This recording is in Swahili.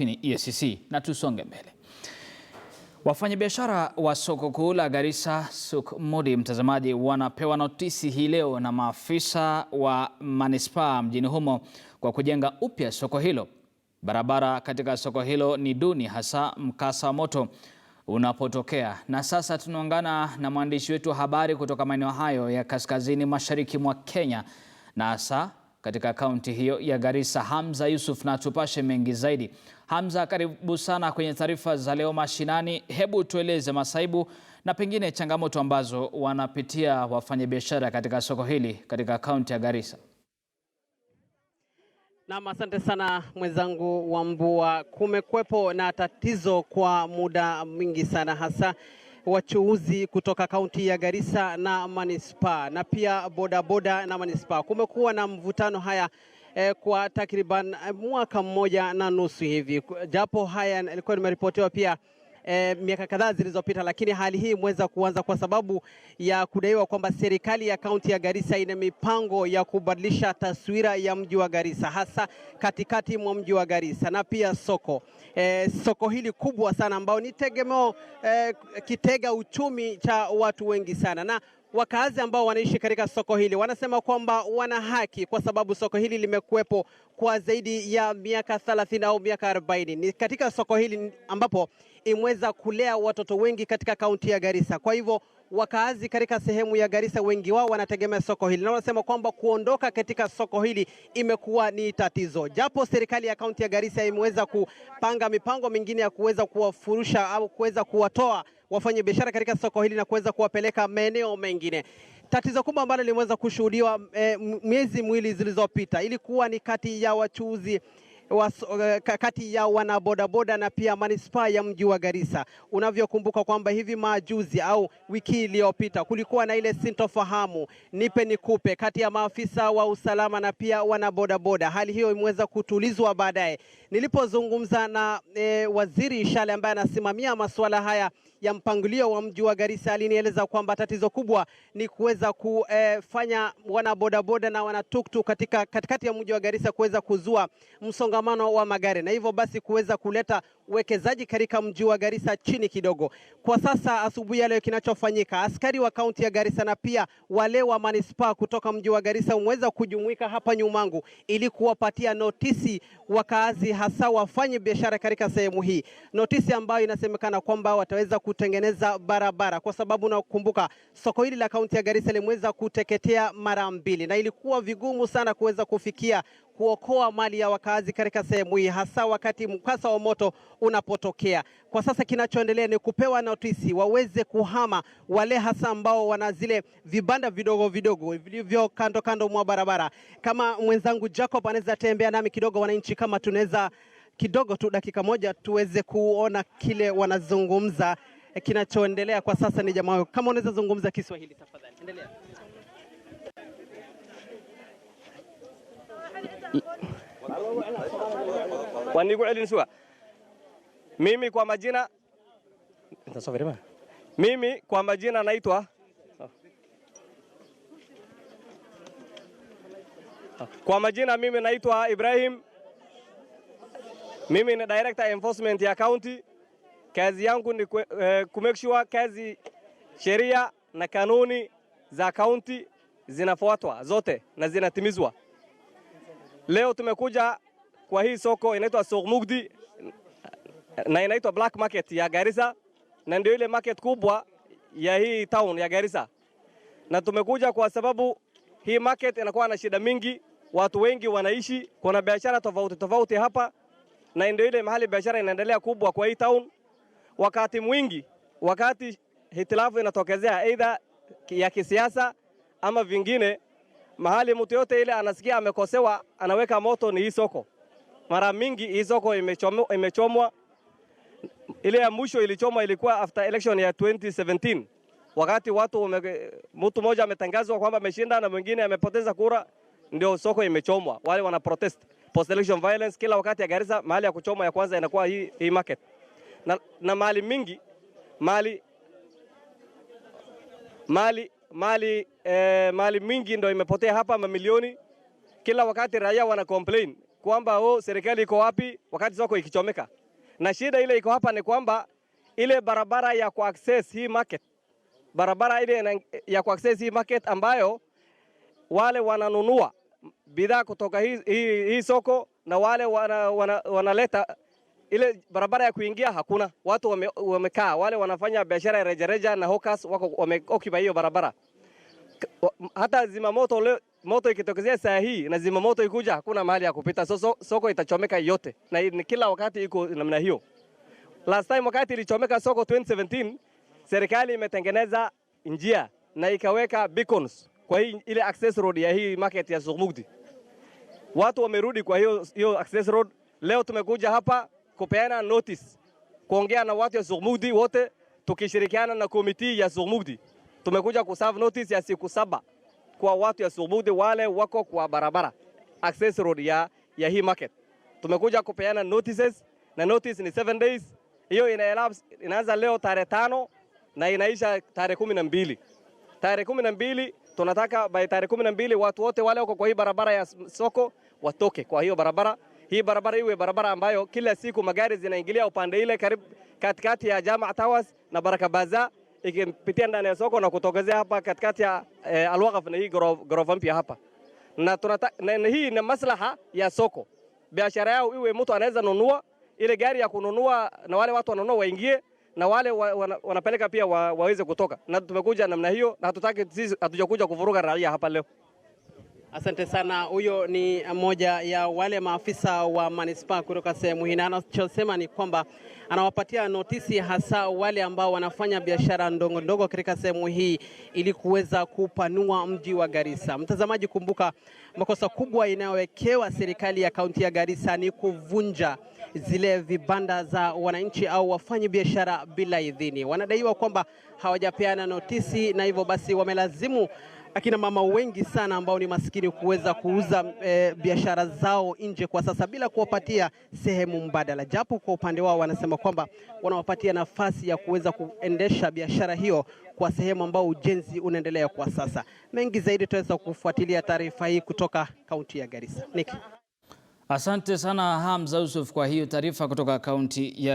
ni EACC na tusonge mbele. Wafanyabiashara wa soko kuu la Garissa Modi mtazamaji wanapewa notisi hii leo na maafisa wa Manispaa mjini Humo kwa kujenga upya soko hilo. Barabara katika soko hilo ni Duni, Hasa, Mkasa, Moto, Unapotokea. Na sasa tunaungana na mwandishi wetu wa habari kutoka maeneo hayo ya kaskazini mashariki mwa Kenya na Hasa katika kaunti hiyo ya Garissa, Hamza Yusuf, na tupashe mengi zaidi. Hamza, karibu sana kwenye taarifa za leo mashinani. Hebu tueleze masaibu na pengine changamoto ambazo wanapitia wafanyabiashara katika soko hili katika kaunti ya Garissa. Na asante sana mwenzangu Wambua. Kumekwepo na tatizo kwa muda mwingi sana, hasa wachuuzi kutoka kaunti ya Garissa na Manispaa na pia bodaboda na Manispaa. Kumekuwa na mvutano haya kwa takriban mwaka mmoja na nusu hivi. Japo haya yalikuwa nimeripotiwa pia miaka kadhaa zilizopita, lakini hali hii imeweza kuanza kwa sababu ya kudaiwa kwamba serikali ya kaunti ya Garissa ina mipango ya kubadilisha taswira ya mji wa Garissa, hasa katikati mwa mji wa Garissa na pia soko hili kubwa sana ambao ni tegemeo kitega uchumi cha watu wengi sana. Na wakazi ambao wanaishi katika soko hili wanasema kwamba wana haki kwa sababu soko hili limekuwepo kwa zaidi ya miaka 30 au miaka 40. Ni katika soko hili ambapo imeweza kulea watoto wengi katika kaunti ya Garissa. Kwa hivyo wakazi katika sehemu ya Garissa wengi wao wanategemea soko hili na wanasema kwamba kuondoka katika soko hili imekuwa ni tatizo. Japo serikali ya kaunti ya Garissa imeweza kupanga mipango mingine ya kuweza kuwafurusha au kuweza kuwatoa wafanyabiashara katika soko hili na kuweza kuwapeleka maeneo mengine. Tatizo kubwa ambalo limeweza kushuhudiwa miezi miwili zilizopita ilikuwa ni kati ya wachuuzi kati ya wanabodaboda na pia Manispaa ya mji wa Garissa. Unavyokumbuka kwamba hivi majuzi au wiki iliyopita kulikuwa na ile sintofahamu nipe nikupe kati ya maafisa wa usalama na pia wanabodaboda. Hali hiyo imeweza kutulizwa baadaye. Nilipozungumza na waziri Ishale ambaye anasimamia masuala haya ya mpangilio wa mji wa Garissa, alinieleza kwamba tatizo kubwa ni kuweza kufanya wanabodaboda na wanatuktu katikati ya mji wa Garissa kuweza kuzua msongamano wa magari na hivyo basi kuweza kuleta uwekezaji katika mji wa Garissa chini kidogo. Kwa sasa asubuhi ya leo kinachofanyika, askari wa kaunti ya Garissa na pia wale wa Manispaa kutoka mji wa Garissa wameweza kujumuika hapa nyumangu ili kuwapatia notisi wakazi, hasa wafanye biashara katika sehemu hii. Notisi ambayo inasemekana kwamba wataweza kutengeneza barabara kwa sababu nakumbuka soko hili la kaunti ya Garissa limeweza kuteketea mara mbili na ilikuwa vigumu sana kuweza kufikia kuokoa mali ya wakazi katika sehemu hii, hasa wakati mkasa wa moto unapotokea. Kwa sasa kinachoendelea ni kupewa notisi waweze kuhama wale hasa ambao wana zile vibanda vidogo vidogo vilivyo kando mwa barabara. Kama mwenzangu Jacob anaweza tembea nami kidogo, wananchi kama tunaweza kidogo tu dakika moja tuweze kuona kile wanazungumza. Kinachoendelea kwa sasa ni jamaa, kama unaweza zungumza Kiswahili tafadhali. Endelea. Mimi kwa majina naitwa mimi naitwa Ibrahim. Mimi ni director enforcement ya county. Kazi yangu ni kumake sure kazi sheria na kanuni za county zinafuatwa zote na zinatimizwa. Leo tumekuja kwa hii soko inaitwa Soko Mugdi na inaitwa Black Market ya Garissa, na ndio ile market kubwa ya hii town ya Garissa. Na tumekuja kwa sababu hii market inakuwa na shida mingi, watu wengi wanaishi, kuna biashara tofauti hapa, na ndio ile mahali biashara inaendelea kubwa kwa hii town. Wakati mwingi, wakati hitilafu inatokezea either ya kisiasa ama vingine, mahali mtu yote ile anasikia amekosewa anaweka moto ni hii soko. Mara mingi hii soko imechomwa. Ile ya mwisho ilichomwa ilikuwa after election ya 2017. Wakati mtu mmoja ametangazwa kwamba ameshinda na mwingine amepoteza kura, ndio soko imechomwa. Wale wana protest post election violence kila wakati ya Garissa. Mahali ya kuchoma ya kwanza inakuwa hii market. Na mali mingi mali mingi ndio imepotea hapa, mamilioni. Kila wakati raia wana complain kwamba serikali iko wapi wakati soko ikichomeka. Na shida ile iko hapa ni kwamba ile barabara ya kuaccess hii market, barabara ile ya kuaccess hii market ambayo wale wananunua bidhaa kutoka hii soko na wale wanaleta ile barabara ya kuingia hakuna. Watu wamekaa, wale wanafanya biashara rejareja na hawkers wako wameoccupy hiyo barabara. Hata moto ikitokezea saa hii na moto ikuja hakuna mahali ya kupita. Soko itachomeka yote na kila wakati iko namna hiyo. Last time wakati ilichomeka soko 2017, serikali imetengeneza njia na ikaweka beacons kwa ile access road ya hii market ya Soko. Watu wamerudi kwa hiyo access road. Leo tumekuja hapa kupeana notice, kuongea na watu ya Soko wote tukishirikiana na komiti ya Soko. Tumekuja kuserve notice ya siku 7 kwa watu ya Soko wale wako kwa barabara access road ya hii market. Tumekuja kupeana notices na notice ni 7 days. Hiyo inaanza leo tarehe 5 na inaisha tarehe 12. Tarehe 12 tunataka by tarehe 12 watu wote wale wako kwa hii barabara ya soko watoke kwa hiyo barabara. Hii barabara iwe barabara ambayo kila siku magari zinaingilia upande ile karibu katikati ya Jamaa Towers na Baraka Bazaar ikipitia ndani ya soko na kutokezea hapa katikati ya Al-Waqf na hii ghorofa mpya hapa. Na tunataka hii ni maslaha ya soko. Biashara yao iwe mtu anaweza nunua ile gari ya kununua na wale watu wanunua waingie na wale wanapeleka pia waweze kutoka. Na tumekuja namna hiyo na hatujakuja kuvuruga raia hapa leo. Asante sana. Huyo ni mmoja ya wale maafisa wa Manispaa kutoka sehemu hii, na anachosema ni kwamba anawapatia notisi hasa wale ambao wanafanya biashara ndogo ndogo katika sehemu hii ili kuweza kupanua mji wa Garissa. Mtazamaji, kumbuka makosa kubwa inayowekewa serikali ya kaunti ya Garissa ni kuvunja zile vibanda za wananchi au wafanyi biashara bila idhini. Wanadaiwa kwamba hawajapeana notisi na hivyo basi wamelazimu akina mama wengi sana ambao ni maskini kuweza kuuza biashara zao nje kwa sasa bila kuwapatia sehemu mbadala. Japo kwa upande wao wanasema kwamba wanawapatia nafasi ya kuweza kuendesha biashara hiyo kwa sehemu ambao ujenzi unaendelea kwa sasa. Mengi zaidi tutaweza kufuatilia taarifa hii kutoka kaunti ya Garissa. Nick. Asante sana Hamza Yusuf kwa hiyo taarifa kutoka kaunti ya